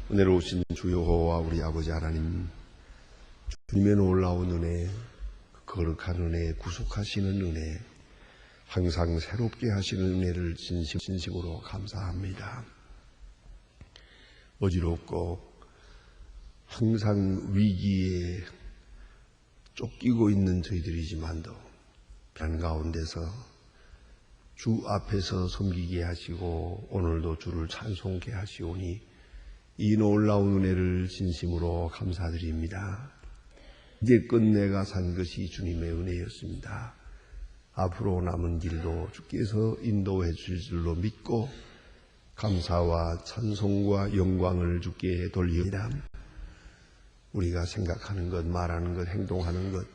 은혜로우신 주 여호와 우리 아버지 하나님, 주님의 놀라운 은혜, 거룩한 은혜, 구속하시는 은혜, 항상 새롭게 하시는 은혜를 진심으로 감사합니다. 어지럽고 항상 위기에 쫓기고 있는 저희들이지만도 편 가운데서 주 앞에서 섬기게 하시고 오늘도 주를 찬송케 하시오니 이 놀라운 은혜를 진심으로 감사드립니다. 이제 끝내가 산 것이 주님의 은혜였습니다. 앞으로 남은 길도 주께서 인도해 주실 줄로 믿고 감사와 찬송과 영광을 주께 돌립니다. 우리가 생각하는 것, 말하는 것, 행동하는 것,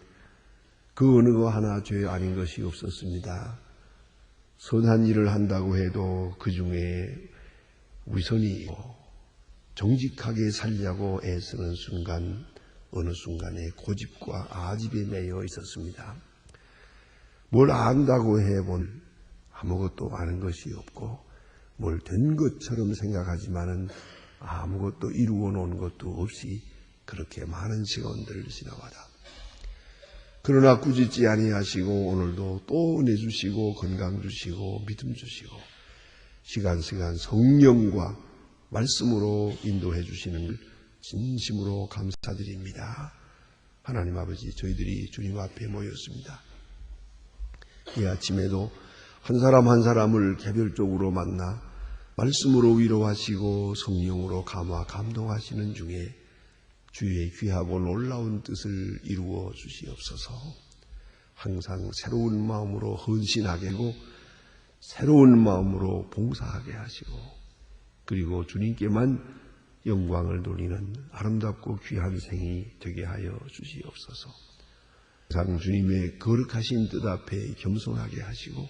그 어느 거 하나 죄 아닌 것이 없었습니다. 선한 일을 한다고 해도 그 중에 위선이 정직하게 살려고 애쓰는 순간, 어느 순간에 고집과 아집에 매여 있었습니다. 뭘 안다고 해본 아무것도 아는 것이 없고 뭘 된 것처럼 생각하지만은 아무것도 이루어 놓은 것도 없이 그렇게 많은 시간들을 지나가다. 그러나 꾸짖지 아니하시고 오늘도 또 은혜 주시고 건강 주시고 믿음 주시고 시간 성령과 말씀으로 인도해 주시는 걸 진심으로 감사드립니다. 하나님 아버지, 저희들이 주님 앞에 모였습니다. 이 아침에도 한 사람 한 사람을 개별적으로 만나 말씀으로 위로하시고 성령으로 감화 감동하시는 중에 주의 귀하고 놀라운 뜻을 이루어 주시옵소서. 항상 새로운 마음으로 헌신하게 하고 새로운 마음으로 봉사하게 하시고 그리고 주님께만 영광을 돌리는 아름답고 귀한 생이 되게 하여 주시옵소서. 항상 주님의 거룩하신 뜻 앞에 겸손하게 하시고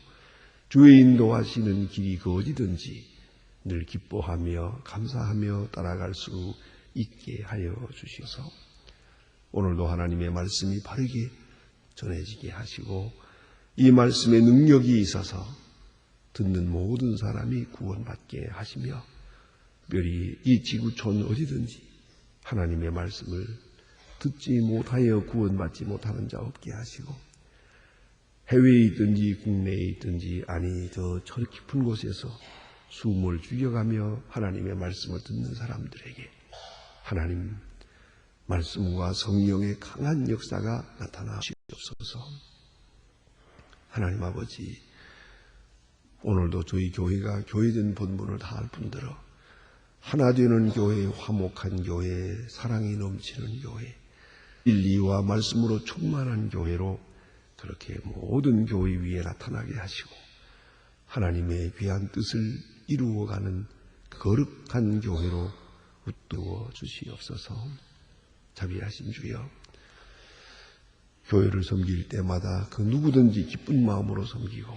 주의 인도하시는 길이 그 어디든지 늘 기뻐하며 감사하며 따라갈 수 있게 하여 주셔서 오늘도 하나님의 말씀이 바르게 전해지게 하시고 이 말씀의 능력이 있어서 듣는 모든 사람이 구원받게 하시며 특별히 이 지구촌 어디든지 하나님의 말씀을 듣지 못하여 구원받지 못하는 자 없게 하시고 해외에 있든지 국내에 있든지 아니 저 깊은 곳에서 숨을 죽여가며 하나님의 말씀을 듣는 사람들에게 하나님 말씀과 성령의 강한 역사가 나타나 주옵소서. 하나님 아버지, 오늘도 저희 교회가 교회된 본분을 다할 뿐더러 하나 되는 교회, 화목한 교회, 사랑이 넘치는 교회, 진리와 말씀으로 충만한 교회로 그렇게 모든 교회 위에 나타나게 하시고 하나님의 귀한 뜻을 이루어가는 거룩한 교회로 웃도워 주시옵소서. 자비하신 주여, 교회를 섬길 때마다 그 누구든지 기쁜 마음으로 섬기고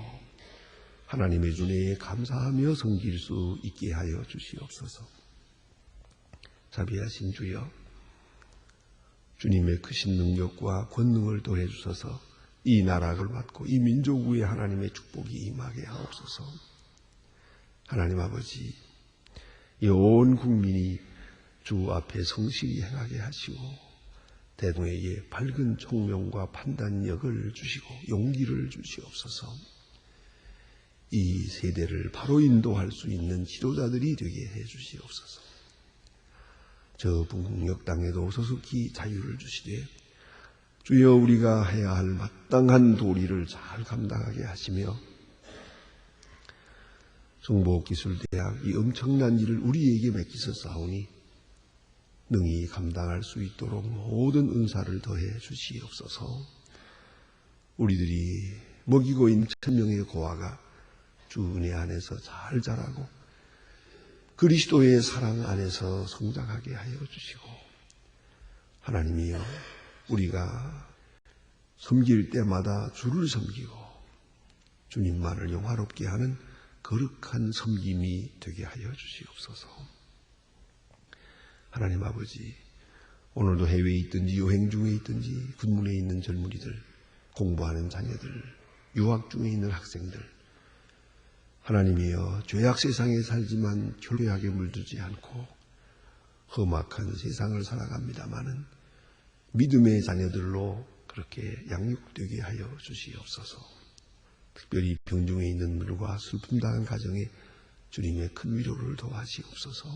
하나님의 은혜에 감사하며 섬길 수 있게 하여 주시옵소서. 자비하신 주여, 주님의 크신 능력과 권능을 더해 주셔서 이 나라를 받고 이 민족 위에 하나님의 축복이 임하게 하옵소서. 하나님 아버지, 이 온 국민이 주 앞에 성실히 행하게 하시고 대중에게 밝은 총명과 판단력을 주시고 용기를 주시옵소서. 이 세대를 바로 인도할 수 있는 지도자들이 되게 해 주시옵소서. 저 북녘 땅에도 소속히 자유를 주시되 주여 우리가 해야 할 마땅한 도리를 잘 감당하게 하시며 정보기술대학 이 엄청난 일을 우리에게 맡기셨사오니 능히 감당할 수 있도록 모든 은사를 더해 주시옵소서. 우리들이 먹이고 있는 천명의 고아가 주 은혜 안에서 잘 자라고 그리스도의 사랑 안에서 성장하게 하여 주시고 하나님이여, 우리가 섬길 때마다 주를 섬기고 주님만을 영화롭게 하는 거룩한 섬김이 되게 하여 주시옵소서. 하나님 아버지, 오늘도 해외에 있든지 여행 중에 있든지 군문에 있는 젊은이들, 공부하는 자녀들, 유학 중에 있는 학생들, 하나님이여, 죄악 세상에 살지만 죄악에 물들지 않고 험악한 세상을 살아갑니다마는 믿음의 자녀들로 그렇게 양육되게 하여 주시옵소서. 특별히 병중에 있는 분들과 슬픔 당한 가정에 주님의 큰 위로를 더하시옵소서.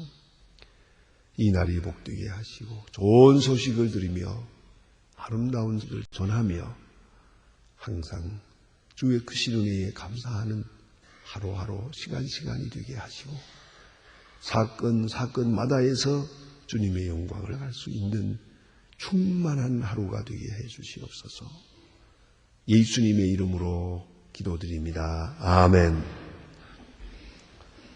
이 날이 복되게 하시고 좋은 소식을 들으며 아름다운 것을 전하며 항상 주의 크신 은혜에 감사하는 하루하루 시간이 되게 하시고 사건마다에서 주님의 영광을 갈 수 있는 충만한 하루가 되게 해 주시옵소서. 예수님의 이름으로 기도드립니다. 아멘.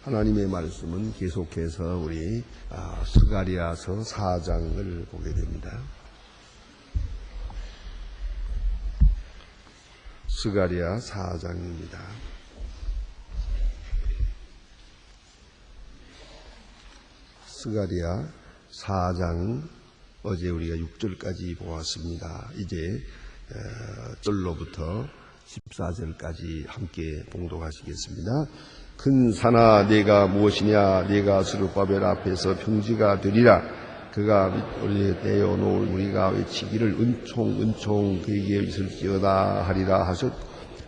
하나님의 말씀은 계속해서 우리 스가랴서 4장을 보게 됩니다. 스가랴 4장입니다. 스가랴 4장 어제 우리가 6절까지 보았습니다. 이제 절로부터 14절까지 함께 봉독하시겠습니다. 큰 산아 내가 무엇이냐, 내가 스룹바벨 앞에서 평지가 되리라. 그가 우리에 떼어놓을 우리가 외치기를 은총 그에게 있을지어다 하리라 하셨고,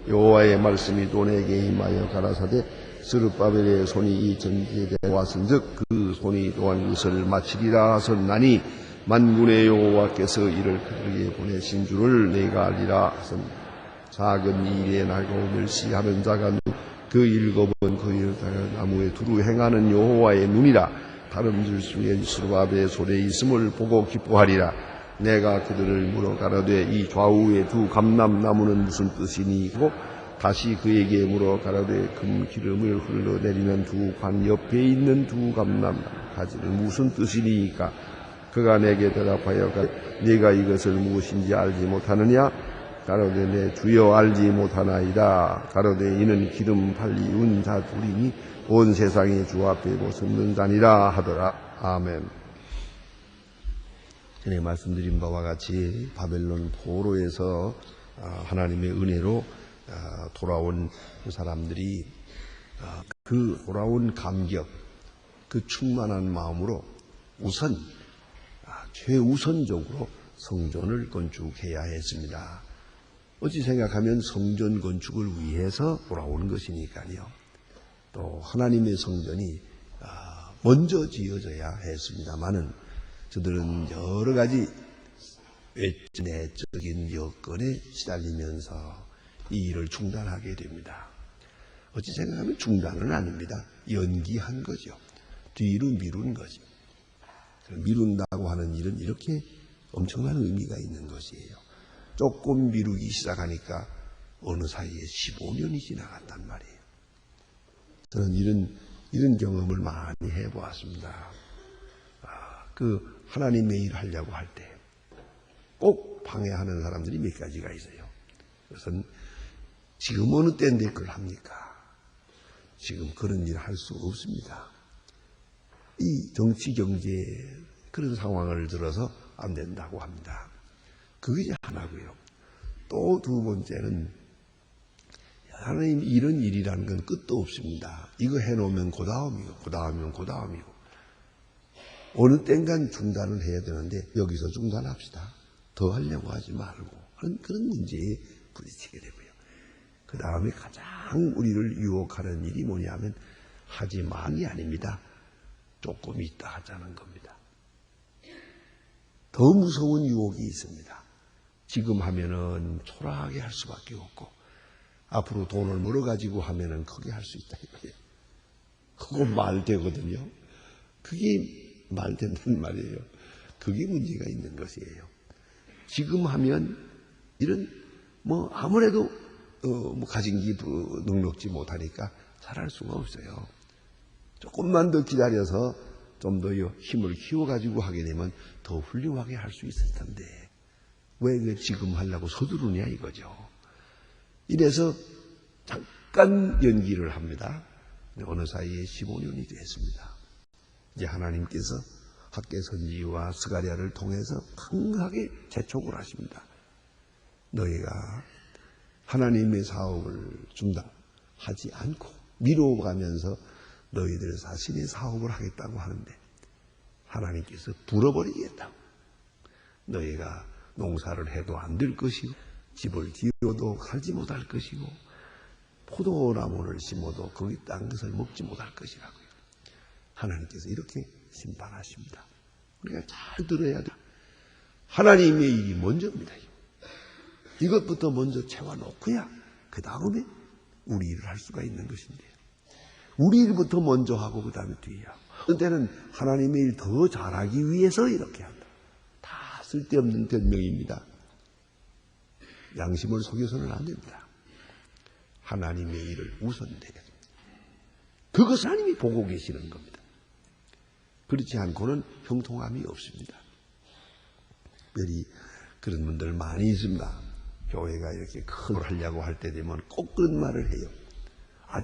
여호와의 말씀이 또 내게 임하여 가라사대 스룹바벨의 손이 이 전제대에 왔은즉 그 손이 또한 이것을 마치리라 하셨나니 만군의 여호와께서 이를 그에게 보내신 줄을 내가 알리라 하셨나니 작은 일에 날고 멸시하는 자가 그 일곱은 그 일다가 나무에 두루 행하는 여호와의 눈이라. 다름질 수에 스룹바벨의 손에 있음을 보고 기뻐하리라. 내가 그들을 물어 가라되 이 좌우의 두 감람나무는 무슨 뜻이니고 다시 그에게 물어 가라되 금 기름을 흘러내리는 두 관 옆에 있는 두 감람나무 가지는 무슨 뜻이니까. 그가 내게 대답하여 네가 이것을 무엇인지 알지 못하느냐. 가로되 내 주여 알지 못하나이다. 가로되 이는 기름 발리운 자 둘이니 온 세상의 주 앞에 못 섰는 자니라 하더라. 아멘. 전에 말씀드린 바와 같이 바벨론 포로에서 하나님의 은혜로 돌아온 그 사람들이 그 돌아온 감격, 그 충만한 마음으로 우선 최우선적으로 성전을 건축해야 했습니다. 어찌 생각하면 성전 건축을 위해서 돌아오는 것이니까요. 또 하나님의 성전이 먼저 지어져야 했습니다마는 저들은 여러 가지 외적인 여건에 시달리면서 이 일을 중단하게 됩니다. 어찌 생각하면 중단은 아닙니다. 연기한 거죠. 뒤로 미룬 거죠. 미룬다고 하는 일은 이렇게 엄청난 의미가 있는 것이에요. 조금 미루기 시작하니까 어느 사이에 15년이 지나갔단 말이에요. 저는 이런 경험을 많이 해보았습니다. 그 하나님의 일 하려고 할 때 꼭 방해하는 사람들이 몇 가지가 있어요. 그것은 지금 어느 때인데 그걸 합니까? 지금 그런 일 할 수 없습니다. 이 정치 경제 그런 상황을 들어서 안 된다고 합니다. 그게 하나고요. 또 두 번째는 하나님 이런 일이라는 건 끝도 없습니다. 이거 해놓으면 그 다음이고 어느 땐간 중단을 해야 되는데 여기서 중단합시다. 더 하려고 하지 말고 그런 문제에 부딪히게 되고요. 그 다음에 가장 우리를 유혹하는 일이 뭐냐면 하지만이 아닙니다. 조금 있다 하자는 겁니다. 더 무서운 유혹이 있습니다. 지금 하면은 초라하게 할 수밖에 없고 앞으로 돈을 벌어가지고 하면은 크게 할 수 있다 이거예요. 그거 말되거든요. 그게 말된단 말이에요. 그게 문제가 있는 것이에요. 지금 하면 이런 아무래도 가진 게 넉넉지 못하니까 잘할 수가 없어요. 조금만 더 기다려서 좀 더 힘을 키워가지고 하게 되면 더 훌륭하게 할 수 있을 텐데 왜 지금 하려고 서두르냐 이거죠. 이래서 잠깐 연기를 합니다. 어느 사이에 15년이 됐습니다. 이제 하나님께서 학개 선지와 스가랴를 통해서 강하게 재촉을 하십니다. 너희가 하나님의 사업을 중단하지 않고 미뤄가면서 너희들 자신의 사업을 하겠다고 하는데 하나님께서 불어버리겠다고. 너희가 농사를 해도 안 될 것이고 집을 지어도 살지 못할 것이고 포도나무를 심어도 거기 딴 것을 먹지 못할 것이라고요. 하나님께서 이렇게 심판하십니다. 우리가 잘 들어야 돼. 하나님의 일이 먼저입니다. 이것부터 먼저 채워놓고야 그 다음에 우리 일을 할 수가 있는 것인데요. 우리 일부터 먼저 하고 그 다음에 뒤에 하고. 어떤 때는 하나님의 일 더 잘하기 위해서 이렇게 한다. 다 쓸데없는 변명입니다. 양심을 속여서는 안 됩니다. 하나님의 일을 우선 되겠습니다. 그것을 하나님이 보고 계시는 겁니다. 그렇지 않고는 형통함이 없습니다. 특별히 그런 분들 많이 있습니다. 교회가 이렇게 큰 걸 하려고 할 때 되면 꼭 그런 말을 해요.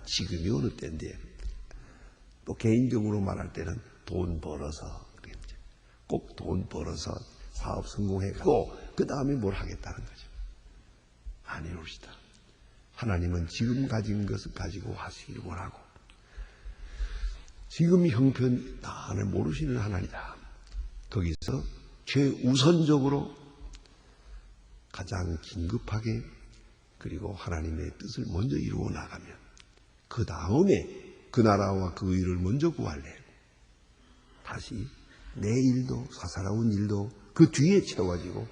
지금이 어느 때인데. 또 개인적으로 말할 때는 돈 벌어서, 꼭 돈 벌어서 사업 성공해가고 그 다음에 뭘 하겠다는 거죠. 아니옵시다. 하나님은 지금 가진 것을 가지고 하시기를 원하고 지금 형편을 모르시는 하나님이다. 거기서 최우선적으로 가장 긴급하게 그리고 하나님의 뜻을 먼저 이루어 나가면 그 다음에 그 나라와 그 일을 먼저 구할래. 다시 내 일도 사사로운 일도 그 뒤에 채워지고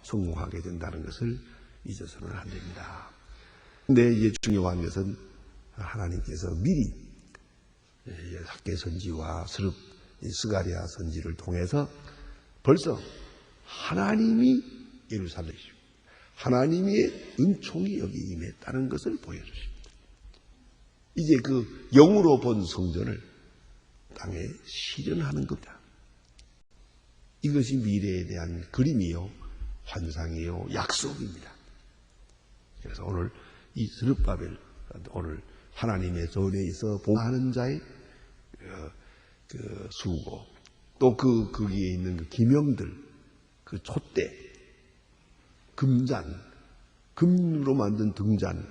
성공하게 된다는 것을 잊어서는 안 됩니다. 근데 이제 중요한 것은 하나님께서 미리 학개 선지와 스가랴 선지를 통해서 벌써 하나님이 예루살렘이시고 하나님의 은총이 여기 임했다는 것을 보여주십니다. 이제 그 영으로 본 성전을 땅에 실현하는 겁니다. 이것이 미래에 대한 그림이요, 환상이요, 약속입니다. 그래서 오늘 이 스룹바벨, 오늘 하나님의 전에 있어 봉하는 자의 그 수고, 또 거기에 있는 그 기명들, 그 촛대, 금잔, 금으로 만든 등잔,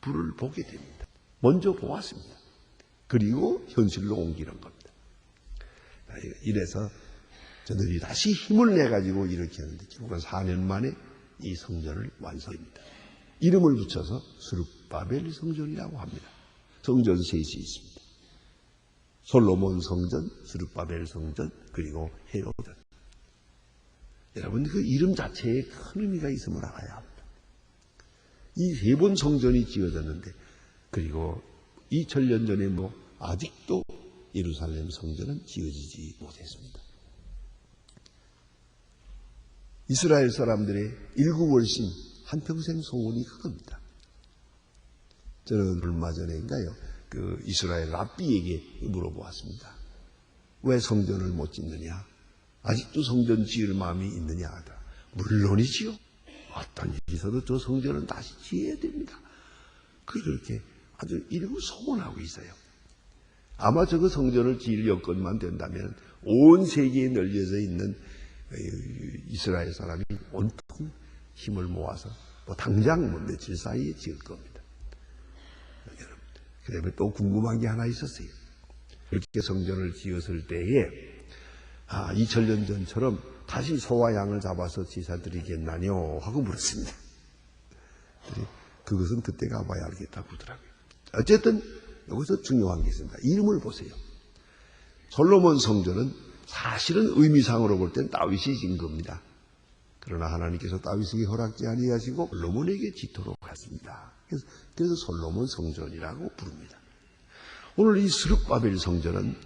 불을 보게 됩니다. 먼저 보았습니다. 그리고 현실로 옮기는 겁니다. 이래서 저들이 다시 힘을 내가지고 이렇게 하는데 결국은 4년 만에 이 성전을 완성합니다. 이름을 붙여서 스룹바벨 성전이라고 합니다. 성전 셋이 있습니다. 솔로몬 성전, 스룹바벨 성전, 그리고 헤로드. 여러분 그 이름 자체에 큰 의미가 있음을 알아야 합니다. 이 세 번 성전이 지어졌는데 그리고 2000년 전에 아직도 예루살렘 성전은 지어지지 못했습니다. 이스라엘 사람들의 일구월심 한평생 소원이 그겁니다. 저는 얼마 전에인가요? 그 이스라엘 랍비에게 물어보았습니다. 왜 성전을 못 짓느냐? 아직도 성전 지을 마음이 있느냐 하다. 물론이지요. 어떤 일이 있어도 저 성전은 다시 지어야 됩니다. 그렇게 아주 일부 소원하고 있어요. 아마 저거 성전을 지을 여건만 된다면 온 세계에 널려져 있는 이스라엘 사람이 온통 힘을 모아서 당장 며칠 사이에 지을 겁니다. 그다음에 또 궁금한 게 하나 있었어요. 이렇게 성전을 지었을 때에 2000년 전처럼 다시 소와 양을 잡아서 제사 드리겠나뇨 하고 물었습니다. 그것은 그때 가봐야 알겠다고 하더라고요. 어쨌든 여기서 중요한 게 있습니다. 이름을 보세요. 솔로몬 성전은 사실은 의미상으로 볼 땐 다윗이 진 겁니다. 그러나 하나님께서 다윗에게 허락지 아니하시고 솔로몬에게 짓도록 하십니다. 그래서 솔로몬 성전이라고 부릅니다. 오늘 이 스룹바벨 성전은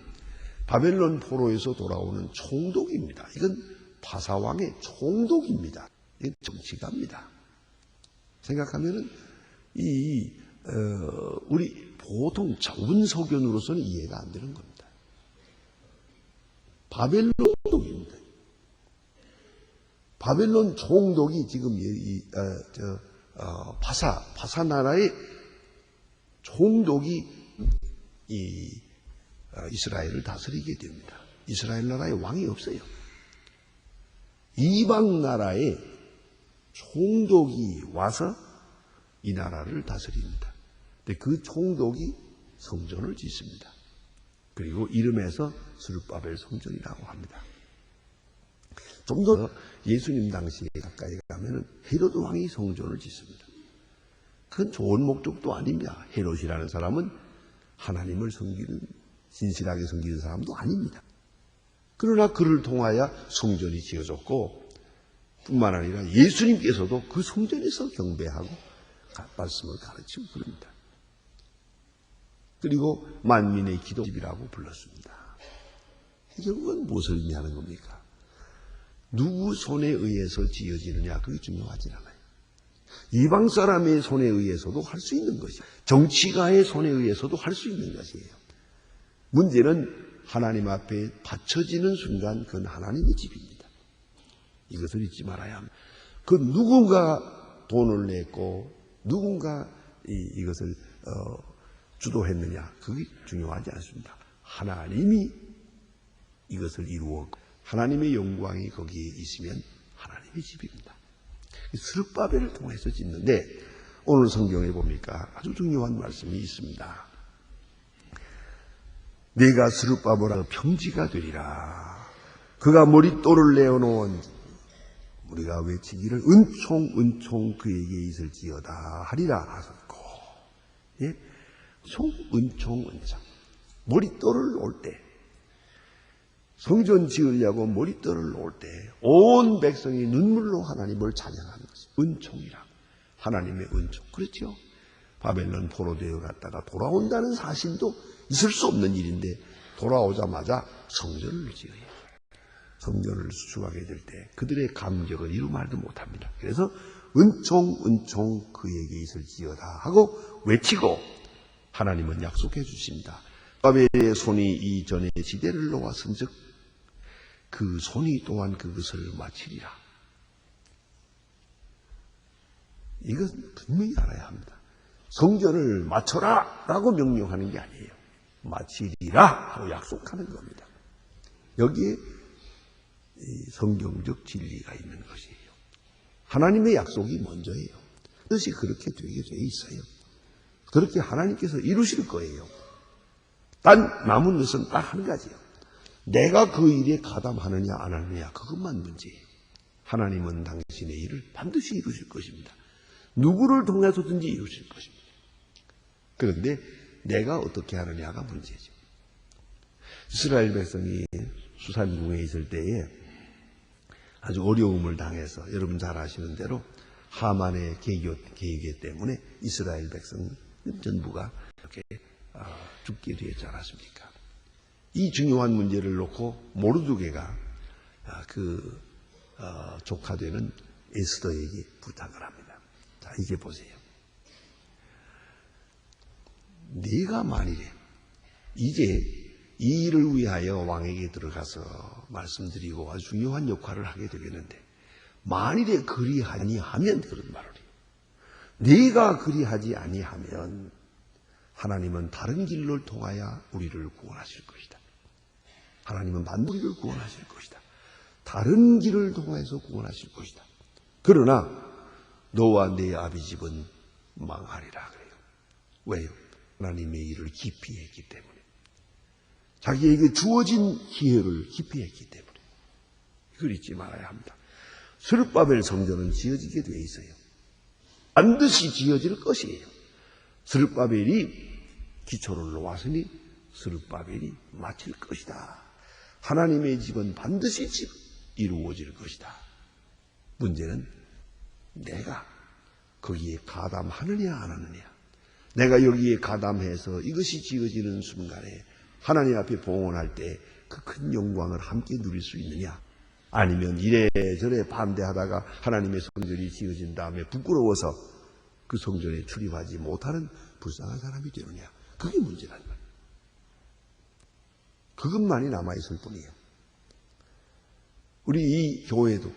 바벨론 포로에서 돌아오는 총독입니다. 이건 바사왕의 총독입니다. 이건 정치가입니다. 생각하면은 우리 보통 전문 소견으로서는 이해가 안 되는 겁니다. 바벨론 총독입니다. 바벨론 총독이 지금 바사 나라의 총독이 이스라엘을 다스리게 됩니다. 이스라엘 나라에 왕이 없어요. 이방 나라의 총독이 와서 이 나라를 다스립니다. 근데 그 총독이 성전을 짓습니다. 그리고 이름에서 스룹바벨 성전이라고 합니다. 좀 더 예수님 당시에 가까이 가면은 헤로드 왕이 성전을 짓습니다. 그건 좋은 목적도 아닙니다. 헤롯이라는 사람은 하나님을 섬기는, 진실하게 섬기는 사람도 아닙니다. 그러나 그를 통하여 성전이 지어졌고, 뿐만 아니라 예수님께서도 그 성전에서 경배하고 말씀을 가르치고 그럽니다. 그리고 만민의 기도집이라고 불렀습니다. 결국은 무엇을 의미하는 겁니까? 누구 손에 의해서 지어지느냐, 그게 중요하지 않아요. 이방 사람의 손에 의해서도 할 수 있는 것이에요. 정치가의 손에 의해서도 할 수 있는 것이에요. 문제는 하나님 앞에 바쳐지는 순간 그건 하나님의 집입니다. 이것을 잊지 말아야 합니다. 그 누군가 돈을 냈고 누군가 이것을 주도했느냐, 그게 중요하지 않습니다. 하나님이 이것을 이루었고 하나님의 영광이 거기에 있으면 하나님의 집입니다. 스룹바벨을 통해서 짓는데 오늘 성경에 보니까 아주 중요한 말씀이 있습니다. 내가 스룹바벨의 평지가 되리라. 그가 머릿돌을 내어놓은, 우리가 외치기를 은총 은총 그에게 있을지어다 하리라 하셨고, 예? 은총 은총. 머릿돌을 놓을 때, 성전 지으려고 머릿돌을 놓을 때 온 백성이 눈물로 하나님을 찬양하는 것이 은총이라. 하나님의 은총. 그렇죠? 바벨론 포로되어 갔다가 돌아온다는 사실도 있을 수 없는 일인데 돌아오자마자 성전을 지어야 해요. 성전을 수축하게 될 때 그들의 감격을 이루 말도 못합니다. 그래서 은총 은총 그에게 있을지어다 하고 외치고 하나님은 약속해 주십니다. 바벨의 손이 이전에 지대를 놓았은즉 그 손이 또한 그것을 마치리라. 이건 분명히 알아야 합니다. 성전을 마쳐라 라고 명령하는 게 아니에요. 마치리라 하고 약속하는 겁니다. 여기에 성경적 진리가 있는 것이에요. 하나님의 약속이 먼저예요. 뜻이 그렇게 되게 돼 있어요. 그렇게 하나님께서 이루실 거예요. 단 남은 것은 딱 한 가지예요. 내가 그 일에 가담하느냐 안 하느냐, 그것만 문제예요. 하나님은 당신의 일을 반드시 이루실 것입니다. 누구를 통해서든지 이루실 것입니다. 그런데 내가 어떻게 하느냐가 문제죠. 이스라엘 백성이 수산궁에 있을 때에 아주 어려움을 당해서 여러분 잘 아시는 대로 하만의 계계 때문에 이스라엘 백성 전부가 이렇게 죽게 되었지 않았습니까? 이 중요한 문제를 놓고 모르드게가 조카되는 에스더에게 부탁을 합니다. 자, 이제 보세요. 네가 만일에 이제 이 일을 위하여 왕에게 들어가서 말씀드리고 아주 중요한 역할을 하게 되겠는데 만일에 그리하니 하면 그런 말을 해요. 네가 그리하지 아니하면 하나님은 다른 길을 통하여 우리를 구원하실 것이다. 하나님은 반드시 우리를 구원하실 것이다. 다른 길을 통해서 구원하실 것이다. 그러나 너와 네 아비 집은 망하리라 그래요. 왜요? 하나님의 일을 기피 했기 때문에. 자기에게 주어진 기회를 기피 했기 때문에. 이걸 잊지 말아야 합니다. 스룹바벨 성전은 지어지게 되어 있어요. 반드시 지어질 것이에요. 스룹바벨이 기초를 놓았으니 스룹바벨이 마칠 것이다. 하나님의 집은 반드시 이루어질 것이다. 문제는 내가 거기에 가담하느냐 안 하느냐. 내가 여기에 가담해서 이것이 지어지는 순간에 하나님 앞에 봉헌할 때 그 큰 영광을 함께 누릴 수 있느냐. 아니면 이래저래 반대하다가 하나님의 성전이 지어진 다음에 부끄러워서 그 성전에 출입하지 못하는 불쌍한 사람이 되느냐. 그게 문제란 말이에요. 그것만이 남아있을 뿐이에요. 우리 이 교회도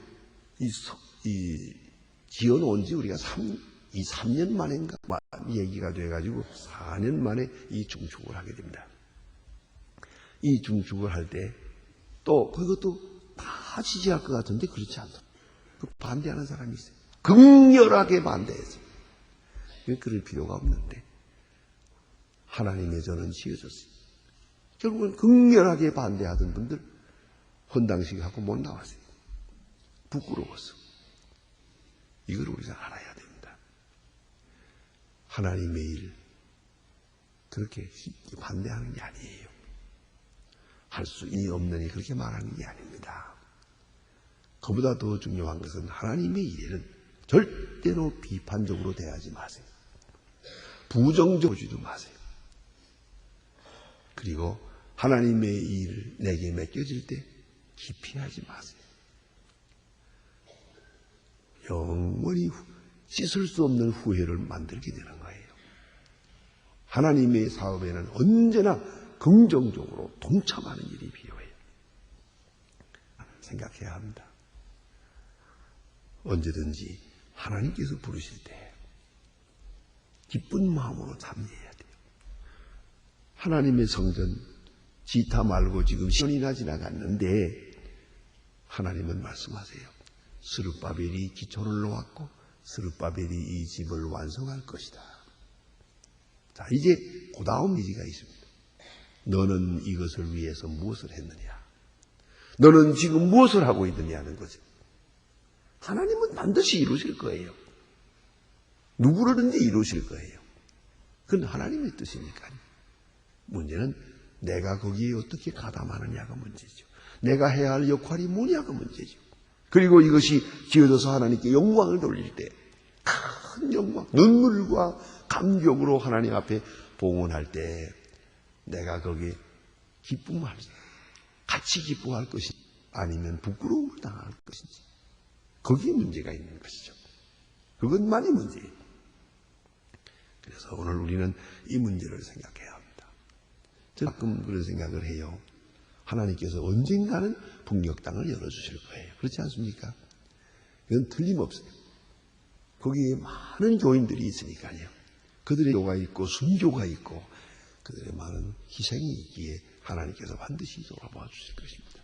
지어놓은 지 우리가 3년 만인가 얘기가 돼가지고 4년 만에 이 중축을 하게 됩니다. 이 중축을 할 때 또 그것도 다 지지할 것 같은데 그렇지 않다. 반대하는 사람이 있어요. 극렬하게 반대해서. 그럴 필요가 없는데 하나님의 전은 지어졌어요. 결국은 극렬하게 반대하던 분들 헌당식하고 못 나왔어요. 부끄러워서. 이걸 우리가 알아야 됩니다. 하나님의 일 그렇게 쉽게 반대하는 게 아니에요. 할 수 없느니 그렇게 말하는 게 아닙니다. 그보다 더 중요한 것은 하나님의 일에는 절대로 비판적으로 대하지 마세요. 부정적으로 보지도 마세요. 그리고 하나님의 일을 내게 맡겨질 때 기피하지 마세요. 영원히 씻을 수 없는 후회를 만들게 되는 거예요. 하나님의 사업에는 언제나 긍정적으로 동참하는 일이 필요해요. 생각해야 합니다. 언제든지 하나님께서 부르실 때 기쁜 마음으로 참여해야 돼요. 하나님의 성전 지타 말고 지금 10년이나 지나갔는데 하나님은 말씀하세요. 스룹바벨이 기초를 놓았고 스룹바벨이 이 집을 완성할 것이다. 자, 이제 그 다음 얘기가 있습니다. 너는 이것을 위해서 무엇을 했느냐? 너는 지금 무엇을 하고 있느냐는 거죠. 하나님은 반드시 이루실 거예요. 누구라든지 이루실 거예요. 그건 하나님의 뜻이니까요. 문제는 내가 거기에 어떻게 가담하느냐가 문제죠. 내가 해야 할 역할이 뭐냐가 문제죠. 그리고 이것이 지어져서 하나님께 영광을 돌릴 때 큰 영광, 눈물과 감격으로 하나님 앞에 봉헌할 때 내가 거기에 기쁨할 같이 기뻐할 것인지 아니면 부끄러움을 당할 것인지 거기에 문제가 있는 것이죠. 그것만이 문제예요. 그래서 오늘 우리는 이 문제를 생각해야 합니다. 저는 가끔 그런 생각을 해요. 하나님께서 언젠가는 북녘 땅을 열어주실 거예요. 그렇지 않습니까? 이건 틀림없어요. 거기에 많은 교인들이 있으니까요. 그들의 교가 있고 순교가 있고 그들의 많은 희생이 있기에 하나님께서 반드시 돌아봐 주실 것입니다.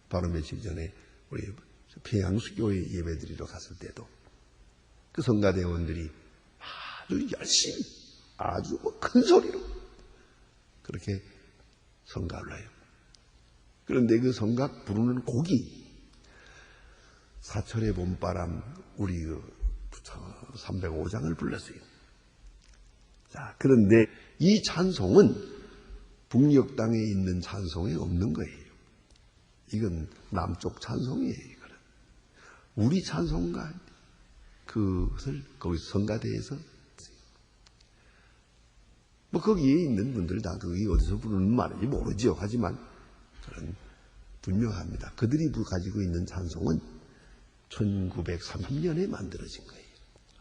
바로 며칠 전에 우리 평양수교회 예배드리러 갔을 때도 그 성가대원들이 아주 열심히 아주 큰 소리로 그렇게 성가를 해요. 그런데 그 성가 부르는 곡이 사철의 봄바람 우리 305장을 불렀어요. 자, 그런데 이 찬송은 북녘 땅에 있는 찬송이 없는 거예요. 이건 남쪽 찬송이에요. 이거는. 우리 찬송가 그것을 거기서 성가대에서 뭐 거기에 있는 분들 다 그게 어디서 부르는 말인지 모르죠. 하지만 저는 분명합니다. 그들이 가지고 있는 찬송은 1930년에 만들어진 거예요.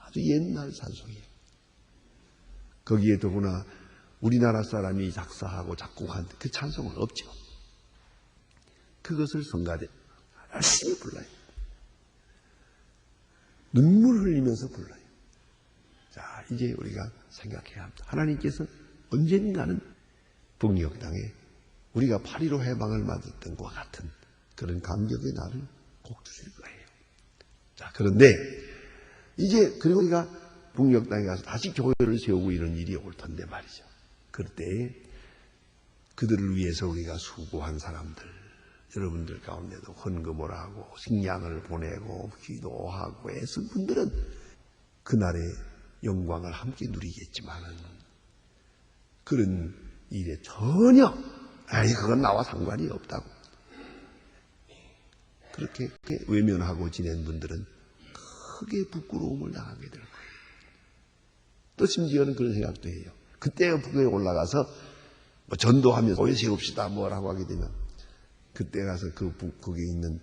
아주 옛날 찬송이에요. 거기에 더구나 우리나라 사람이 작사하고 작곡한 그 찬송은 없죠. 그것을 성가대 열심히 불러요. 눈물 흘리면서 불러요. 자, 이제 우리가 생각해야 합니다. 하나님께서 언젠가는 북녘 땅에 우리가 8.15 해방을 맞았던 것과 같은 그런 감격의 날을 꼭 주실 거예요. 자, 그런데 이제 그리고 우리가 북녘 땅에 가서 다시 교회를 세우고 이런 일이 올 텐데 말이죠. 그때 그들을 위해서 우리가 수고한 사람들, 여러분들 가운데도 헌금을 하고 식량을 보내고 기도하고 애쓴 분들은 그날의 영광을 함께 누리겠지만은 그런 일에 전혀 그건 나와 상관이 없다고 그렇게 외면하고 지낸 분들은 크게 부끄러움을 당하게 될 거예요. 또 심지어는 그런 생각도 해요. 그때 북에 올라가서 뭐 전도하면서 교회 세웁시다 뭐라고 하게 되면 그때 가서 거기 있는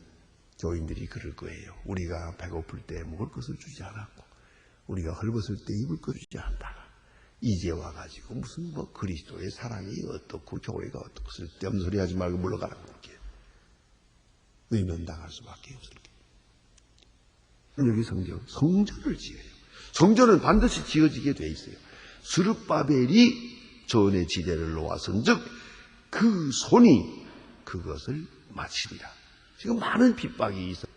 교인들이 그럴 거예요. 우리가 배고플 때 먹을 것을 주지 않았고 우리가 헐벗을 때 입을 것 주지 않다가 이제 와가지고 무슨 뭐 그리스도의 사랑이 어떻고 교회가 어떻고 쓸데없는 소리 하지 말고 물러가라고 이렇게 외면당할 수밖에 없을 거예요. 여기 성전을 지어요. 성전은 반드시 지어지게 돼 있어요. 스룹바벨이 전의 지대를 놓아선즉 그 손이 그것을 마치리라. 지금 많은 핍박이 있어요.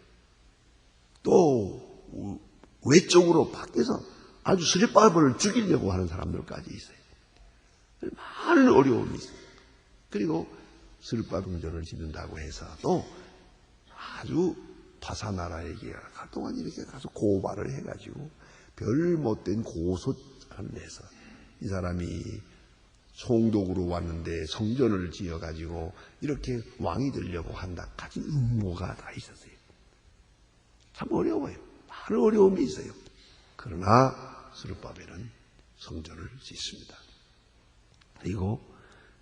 또 외적으로 밖에서 아주 스룹바벨을 죽이려고 하는 사람들까지 있어요. 많은 어려움이 있어요. 그리고 스룹바벨 궁전을 짓는다고 해서 또 아주 바사나라에게 그동안 이렇게 가서 고발을 해가지고 별 못된 고소를 내서 이 사람이 총독으로 왔는데 성전을 지어가지고 이렇게 왕이 되려고 한다까지 음모가 다 있었어요. 참 어려워요. 많은 어려움이 있어요. 그러나 스룹바벨은 성전을 짓습니다. 그리고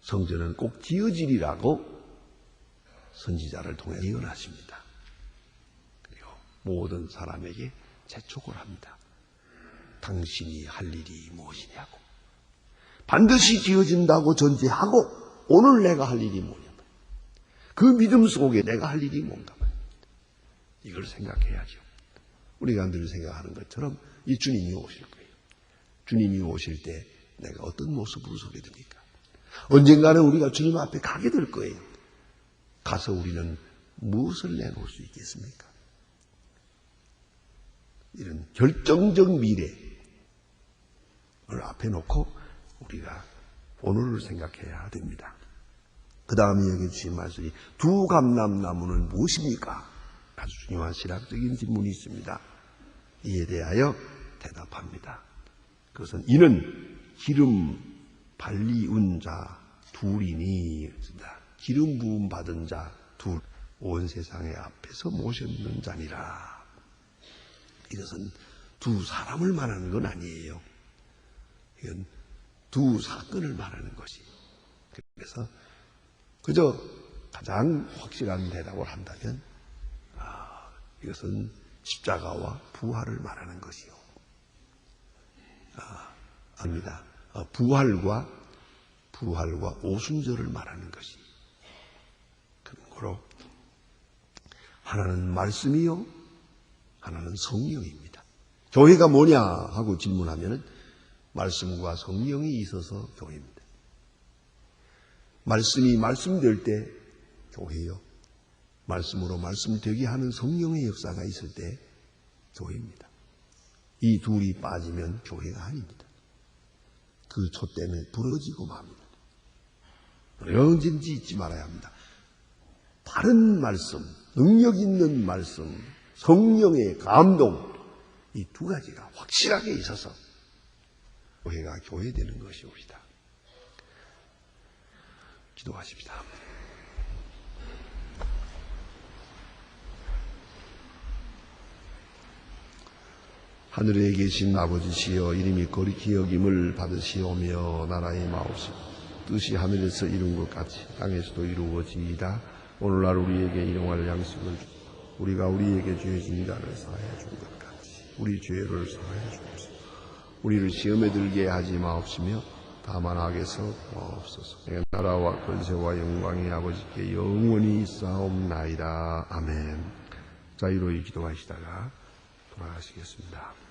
성전은 꼭 지어지리라고 선지자를 통해 예언하십니다. 그리고 모든 사람에게 재촉을 합니다. 당신이 할 일이 무엇이냐고. 반드시 지어진다고 전제하고 오늘 내가 할 일이 뭐냐. 그 믿음 속에 내가 할 일이 뭔가. 이걸 생각해야죠. 우리가 늘 생각하는 것처럼 이 주님이 오실 거예요. 주님이 오실 때 내가 어떤 모습으로 서게 됩니까? 언젠가는 우리가 주님 앞에 가게 될 거예요. 가서 우리는 무엇을 내놓을 수 있겠습니까? 이런 결정적 미래를 앞에 놓고 우리가 오늘을 생각해야 됩니다. 그 다음에 여기 주신 말씀이 두 감람나무는 무엇입니까? 아주 중요한 신학적인 질문이 있습니다. 이에 대하여 대답합니다. 그것은 이는 기름 발리운 자 둘이니, 기름 부음 받은 자 둘, 온 세상의 앞에서 모셨는 자니라. 이것은 두 사람을 말하는 건 아니에요. 이건 두 사건을 말하는 것이. 그래서 그저 가장 확실한 대답을 한다면 이것은 십자가와 부활을 말하는 것이요. 아닙니다. 부활과 오순절을 말하는 것이. 그런 거로 하나는 말씀이요, 하나는 성령입니다. 교회가 뭐냐 하고 질문하면 말씀과 성령이 있어서 교회입니다. 말씀이 말씀될 때 교회요. 말씀으로 말씀되게 하는 성령의 역사가 있을 때 교회입니다. 이 둘이 빠지면 교회가 아닙니다. 그 초 때문에 부러지고 맙니다. 언제든지 잊지 말아야 합니다. 바른 말씀, 능력 있는 말씀, 성령의 감동, 이 두 가지가 확실하게 있어서 교회가 교회되는 것이옵니다. 기도하십시다. 하늘에 계신 아버지시여, 이름이 거룩히 여김을 받으시오며 나라의 마옵시고 뜻이 하늘에서 이룬 것 같이 땅에서도 이루어지이다. 오늘날 우리에게 일용할 양식을 우리가 우리에게 죄진 자를 사하여 준 것 같이 우리 죄를 사하여 주옵소서. 우리를 시험에 들게 하지 마옵시며 다만 악에서 마옵소서. 내 나라와 권세와 영광이 아버지께 영원히 있사옵나이다. 아멘. 자유로이 기도하시다가 돌아가시겠습니다.